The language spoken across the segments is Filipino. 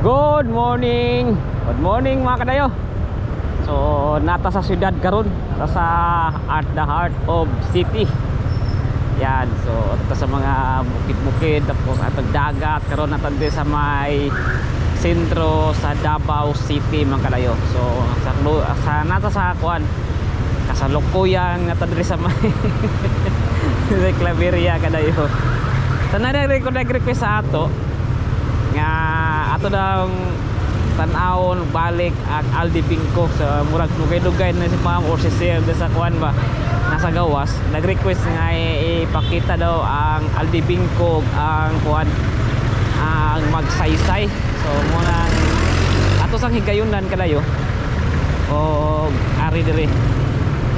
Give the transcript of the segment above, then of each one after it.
Good morning! Good morning mga kadayo. So nata sa syudad karon, nata sa at the heart of city. Yan, so nata sa mga bukid-bukid, tapos atong dagat karon nata sa may sentro sa Davao City mga kadayo. So sa nata sa kuan kasalukuyan nata diri sa may Claveria kadayo. Tanan request sa ato nga ato daw tan-awon balik ang Aldi Bingko sa murag dugay-dugay na si ma'am or si sir sa kuan ba nasa gawas, nag-request nga ipakita daw ang Aldi Bingko ang kuan ang magsaysay. So muna ato sang higayunan kadayo o ari diri.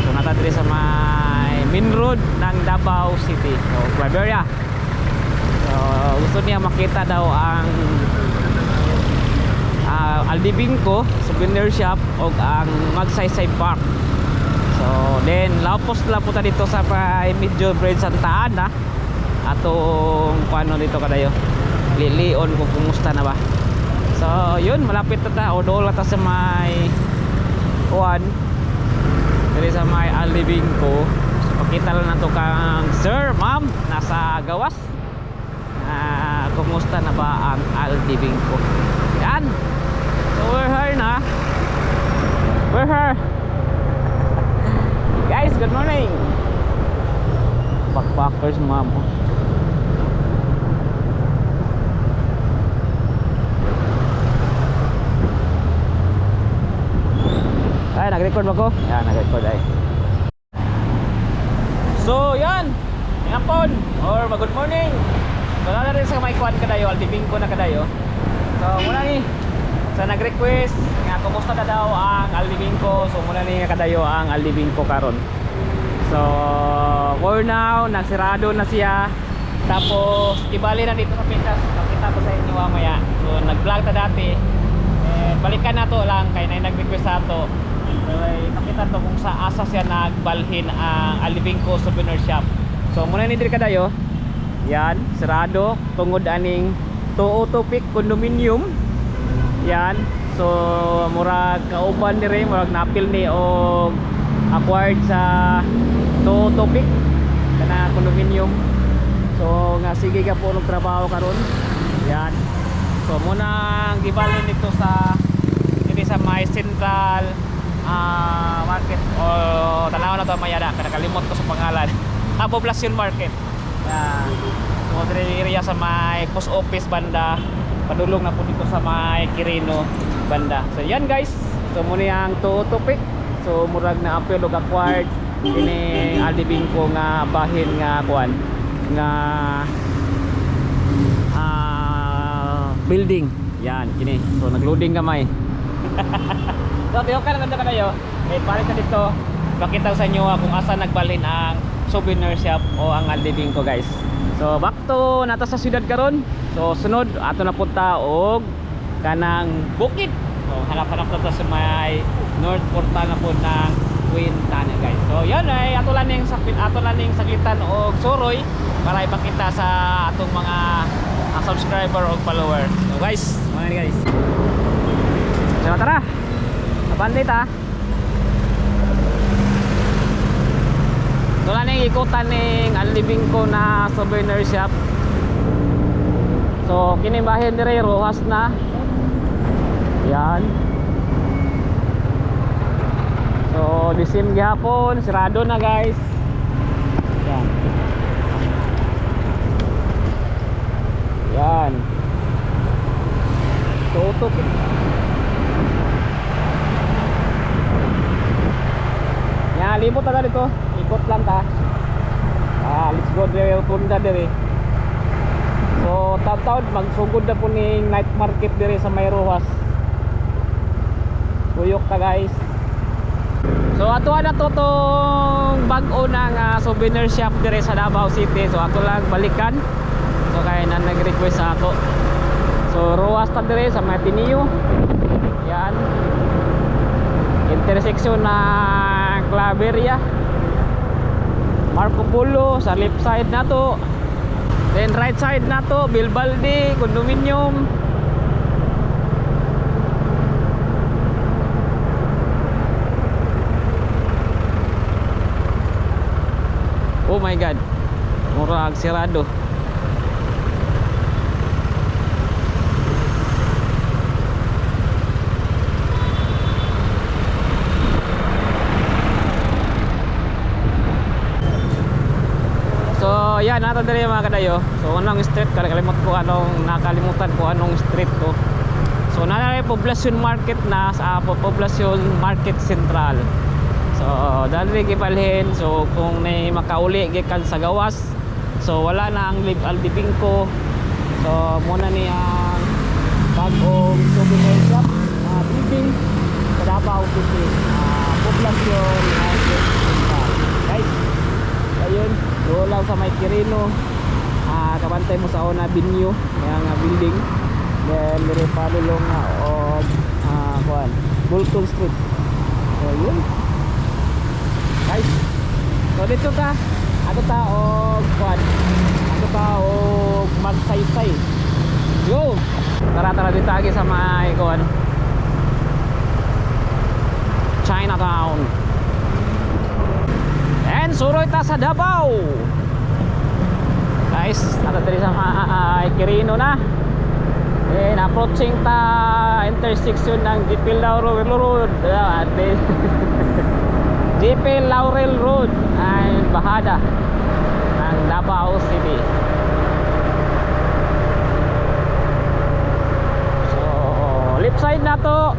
So nata diri sa may main road ng Davao City, so Claveria. So gusto niya makita daw ang Aldi Bingko souvenir shop o ang Magsaysay Park. So then lapos na po ta dito sa medyo Bridge Santa Ana atong paano dito kadayo lilion kung kumusta na ba. So yun, malapit na ta o doon ta sa may kuan diri sa may Aldi Bingko. So pakita lang nato kang sir, ma'am nasa gawas. Kumusta na ba ang Aldi Bingko? Yan. So we're here na. We're here. Guys, good morning. Backpackers ma'am. Ay, nag-record ba ko? Yan, nag-record ay. So, yan. Ngapon or good morning. Wala na rin sa may kuan kadayo, Aldi Bingko na kadayo. So muna ni sa nag-request nga kumusta na daw ang Aldi Bingko. So muna ni kadayo ang Aldi Bingko karon. So for now nagsirado na siya. Tapos ibali na dito sa pintas. Nakita ko sa inyo mamaya. So nag-vlog ta dati. Balikan na to lang kay nag-request sa to. So nakita to kung sa asa siya nagbalhin ang Aldi Bingko souvenir shop. So muna ni diri kadayo. Yan, sarado tungod aning Tuutupik condominium. Yan. So murag kauban dire, murag napil ni og acquired sa Tuutupik kana condominium. So nga sige ka po og trabaho karon. Yan. So muna ang gibalin dito sa dito sa may central market o tanaw na to mayada, kanakalimot ko sa pangalan. Poblacion Market. Yan. So diri area sa may post office banda, padulong na po dito sa may Quirino banda. So yan guys, so muna yung Tuutupik. So murag na apel og acquired ini Aldi Bingko nga bahin nga kuan nga building. Yan kini. So nagloading kamay. So tiyo ka ganda kayo. Palit na dito. Pakita ko sa inyo kung asa nagbalhin ang souvenir shop o ang Aldi Bingko guys. So back to nata sa syudad karon. So sunod ato na punta og kanang bukid. So hanap-hanap ta sa may north portal na po ng Quintana guys. So yan ay ato lang ning sakitan og suroy para ipakita sa atong mga subscriber o follower. So guys, mga ni guys. So tara. Abandit ta. Wala nang ikutan ng Aldi Bingko na souvenir shop. So kinibahin dire rohas na. Yan. So disim gihapon, sirado na guys. Yan. Yan. Tutok. Yan, libot na dito. Ikot lang ta. Let's go dire tunda dire. So taud-taud magsugod na po ning night market dire sa may Rojas. Buyok ta guys. So ato na to tong bag-o ng souvenir shop dire sa Davao City. So ato lang balikan. So kaya na nag-request sa ako. So Rojas ta dire sa may Ateneo. Yan. Intersection na Claveria. Marco Polo sa left side na to. Then right side na to Bilbalde condominium. my god. Murag sirado. So yan, nato diri mga kadayo. So anong street, nakalimutan ko anong street to. So nalay Poblacion Market na sa Poblacion Market Central. So dali gibalhin. So kung may makauli gikan sa gawas, so wala na ang Aldibing ko. So muna ni ang bagong souvenir shop, building sa Davao City, Poblacion Market Central. Guys, ayun, doon lang sa may Quirino, kabantay mo sa una binyo yung building. Then dire pa lulong na og Bolton Street. So yun guys, so dito ta ato ta og magsaysay. Yo, tara dito agi sa may Chinatown. And suroy ta sa Davao. Guys, ato diri sa Quirino na. And approaching ta intersection ng GP Laurel Road. GP Laurel Road ay bahada ng Davao City. So left side na to,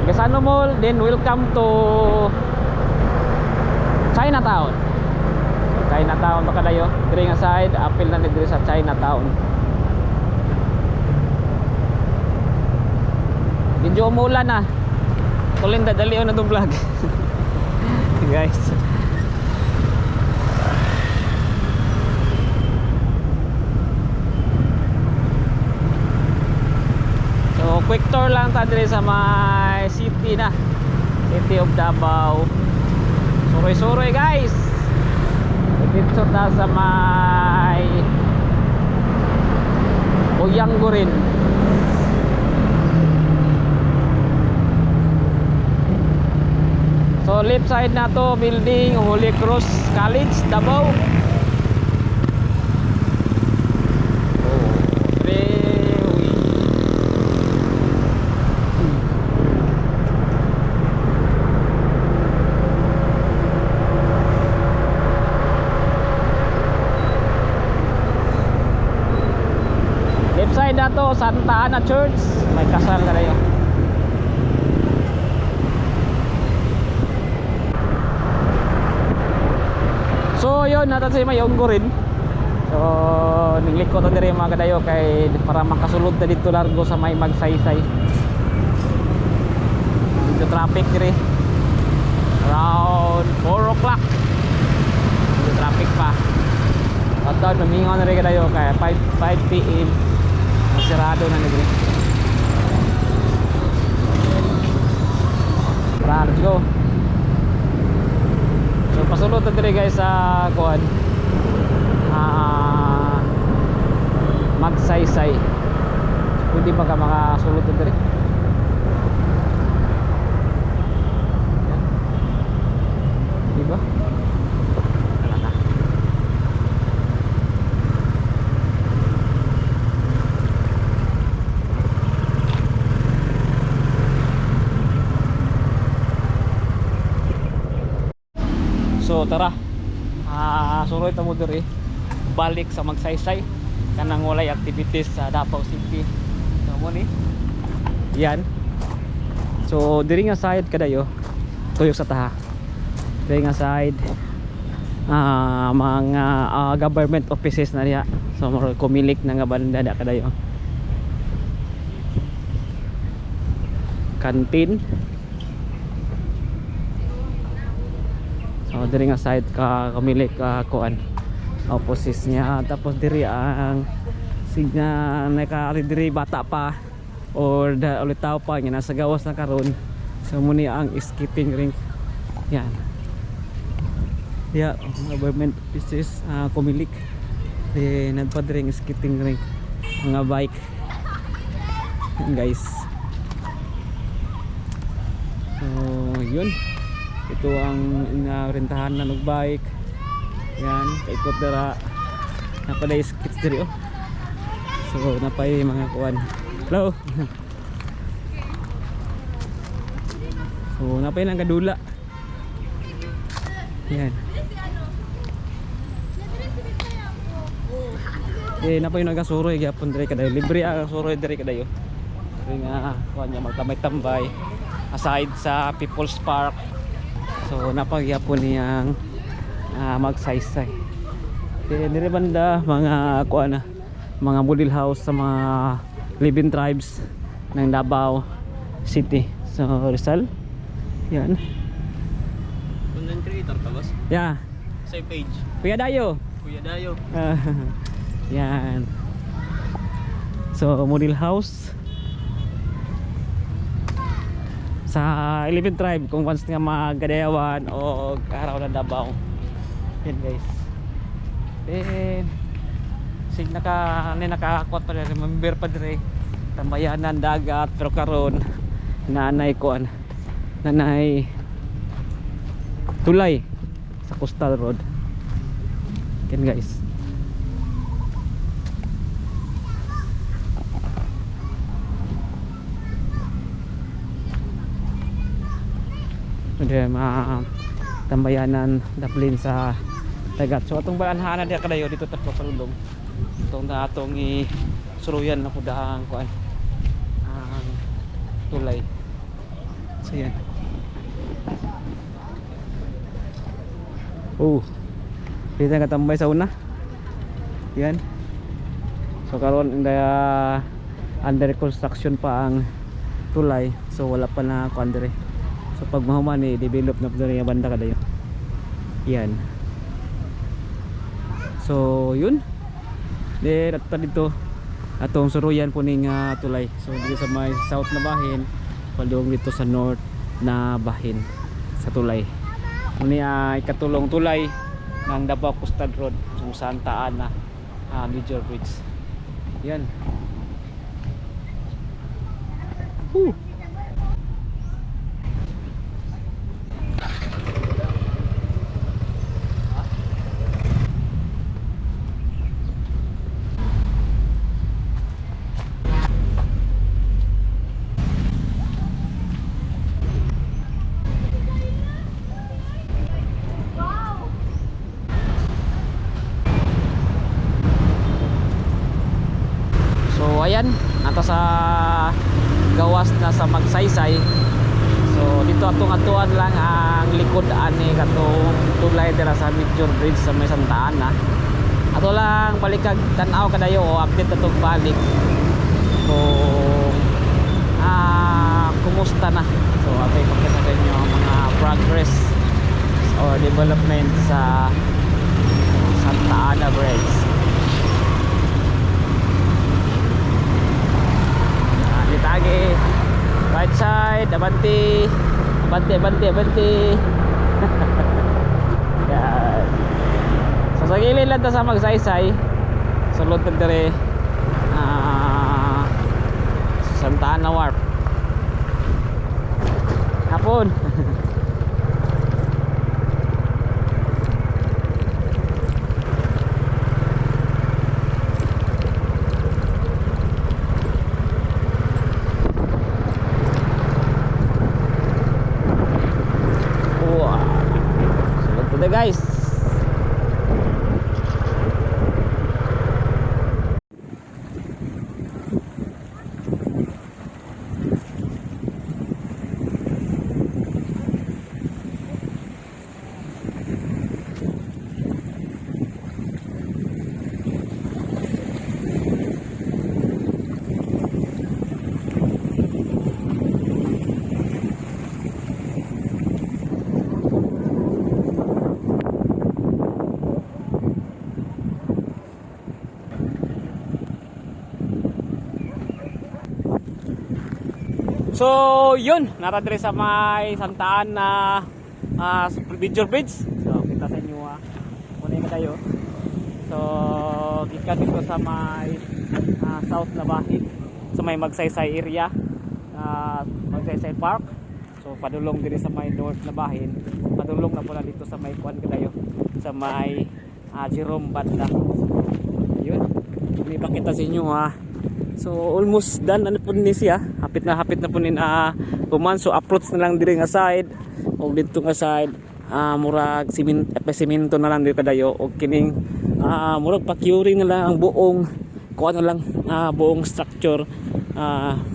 Gasano Mall, then welcome to Chinatown. Chinatown pa kadayo. Diri nga side, apil na diri sa Chinatown. Medyo umulan na. Tuloy dadalion na itong vlog. Guys. So quick tour lang ta diri sa my city na. City of Davao. Suroy-suroy guys. Dito na sa may Oyanggo rin. So left side na to, building Holy Cross College, Davao. Na to Santa Ana Church, may kasal na kayo. So yun, natin sa Mayonggo rin. So ninglik ko to diri mga kadayo kay para makasulod na dito largo sa may magsaysay. Dito traffic diri around 4 o'clock. Dito traffic pa. At doon mamingon na rin kadayo kay 5 PM sirado na nagre. Let's go. So pasulod na dire guys sa magsaysay. Pwede ba ka makasulod na dire? Diba? So tara, suroy ta mo diri balik sa magsaysay kanang walay activities sa Davao City. So mo ni yan. So diri nga side kadayo tuyok sa taha. Diri nga side mga government offices na diha. So moro kumilik na nga banda kadayo. Kantin. So diri nga side kamilik kuan opposite niya. Tapos diri ang signa naka diri bata pa or ulitaw pa nga nasa gawas na karon. So muni ang skating rink. Yan. Yeah, government offices kumilik. Then nagpadring skating rink mga bike. Yan guys. So yun. Ito ang rentahan na bike. Yan, kaikot dara. Napalay skits diri oh. So napay mga kuan. Hello. So napay nang kadula. Yan. Napay nagasuroy gyapon diri kadayo. Libre ang suroy diri kadayo. Kaya nga kuan nya magtambay-tambay aside sa People's Park. So napagyapon niyang magsaysay. Diri banda mga kuan na mga model house sa mga living tribes ng Davao City. So Rizal. Yan. Content creator ka, boss? Yeah. Sa page. Kuya Dayo. Kuya Dayo. Yan. So model house sa 11 tribe kung once nga magkadayawan o araw na Davao. Yan guys. Then sig nakakuat pa rin, remember pa dire tambayanan dagat pero karon nanay kuan nanay tulay sa coastal road. Yan guys. Then tambayanan daplin sa dagat. So atong balanhanan dia kadayo dito tatlo palulong. Itong na atong suruyan na pudahang kuan ang tulay. So yan. Kita nga tambay sa una. Yan. So karon under construction pa ang tulay. So wala pa na kuan dire. So pag mahuman develop na pud yung banda kadayo. Yan. So yun. Then at pa dito atong suruyan po ning tulay. So dito sa may south na bahin, palong dito sa north na bahin sa tulay. Muni ikatulong tulay ng Davao Coastal Road kung saan taan na major bridge. Yan. So ayan, nata sa gawas na sa Magsaysay. So dito atong atuan lang ang likod ani katong tulay dira sa major bridge sa may Santa Ana. Ato lang balikag tan-aw kadayo o update atong balik. So kumusta na? So atay pakita sa inyo ang mga progress or development sa Santa Ana Bridge. Lagi right side, abante yan. So sa gilid lang ta sa Magsaysay, sulod ta dire Santa Ana Wharf hapon. Guys, so yun, naradre sa may Santa Ana major bridge. So kita sa inyo muna na tayo. So gikan dito sa may south na bahin sa may Magsaysay area, Magsaysay Park. So So padulong diri sa may north na bahin, padulong na pula dito sa may kuan kadayo, sa may Jerome banda. Yun. May pakita sa inyo ha. So almost done na po ni siya. Hapit na po nin puman. So approach na lang diri nga side o dito nga side. Murag semento na lang dito kadayo o kining murag pa-curing na lang ang buong kuan na lang buong structure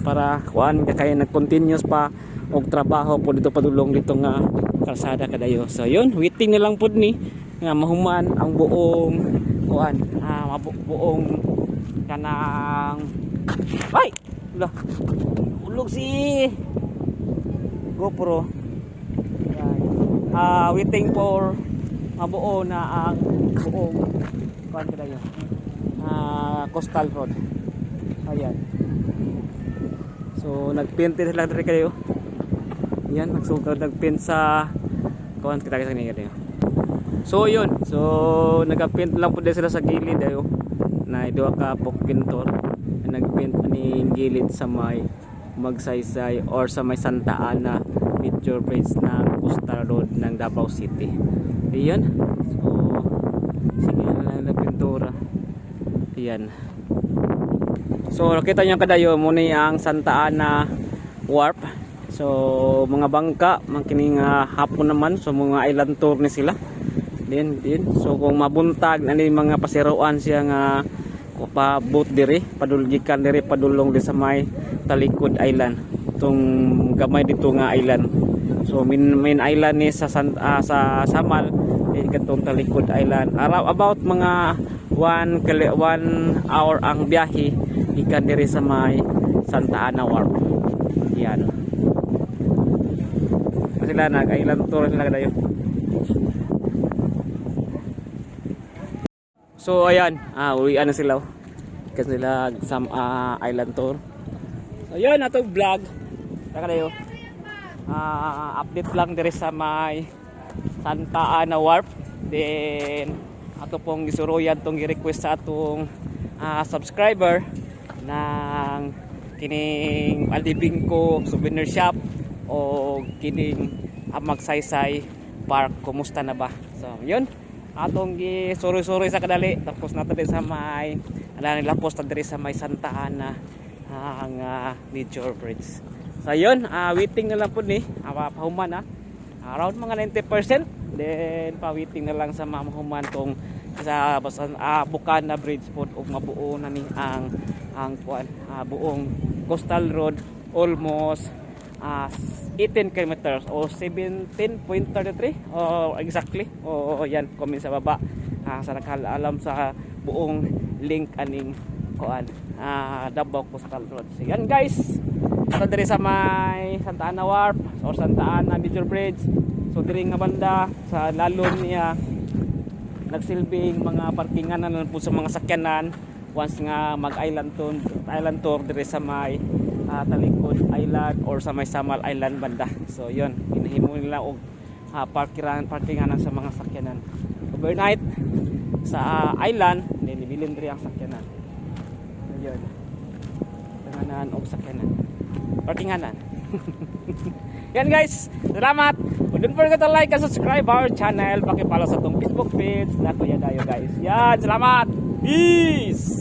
para kuan kaya nag-continuous pa og trabaho po dito padulong dito nga kalsada kadayo. So yun, waiting na lang pud ni nga mahuman ang buong kuan buong kanang ay ulah ulog si GoPro. Waiting for mabuo na ang buong kuan kadayo coastal road. Ayan. So nagpaint sila diri kayo. Yan, nagpaint sa kuan kita kayo. So yun. So nagpaint lang pud sila sa gilid ayo. Na duha ka pok pintor. Nagpaint ani gilid sa may Magsaysay or sa may Santa Ana major bridge ng coastal road ng Davao City. Ayan. So sige na pintura. Ayan. So nakita niyo kadayo mo ni ang Santa Ana Wharf. So mga bangka makining hapon naman, so mga island tour ni sila. Din. So kung mabuntag na ni mga pasiruan siya nga pa boat diri, padulgikan diri padulong di sa may Talikod Island. Itong gamay dito nga island. So main island ni sa Samal, din katong Talikod Island. About mga 1 hour ang biyahe ikan diri sa may Santa Ana Wharf. Yan. Sila nag-island tour nila dayo. So ayan, uwian na sila. Kasi sila island tour. So yun, atong vlog. Taka dayo. Update lang diri sa may Santa Ana Wharf. Then ato pong gisuruyan tong gi-request sa atong subscriber ng kining Aldibing ko souvenir shop o kining Magsaysay Park. Kumusta na ba? So yun, atong gi-suri-suri sa kadali. Tapos nato din sa may lapos ta diri sa may Santa Ana ang major bridge. So yun, waiting na lang po ni pahuman around mga 90%. Then pa-waiting na lang sa mahuman tong sa Bukana Bridge po ug mabuo na ni ang buong coastal road almost 18 kilometers o 17.33 o exactly o yan comment sa baba sa nakaalam sa buong link aning kuan Davao Coastal Road. So yan guys, ato diri sa may Santa Ana Wharf or Santa Ana Major Bridge. So diri nga banda sa lalom niya nagsilbing mga parkingan na po sa mga sakyanan once nga mag-island tour diri sa may Talikod Island or sa may Samal Island banda. So yun, hinahimo nila og parkingan sa mga sakyanan. Overnight sa island, nibilin diri ang sakyanan. So yun, tanganan og sakyanan. Parkinganan. Yan guys, salamat. Don't forget to like and subscribe our channel. Paki-follow sa tong Facebook page na Kuya Dayo guys. Yan, salamat. Peace.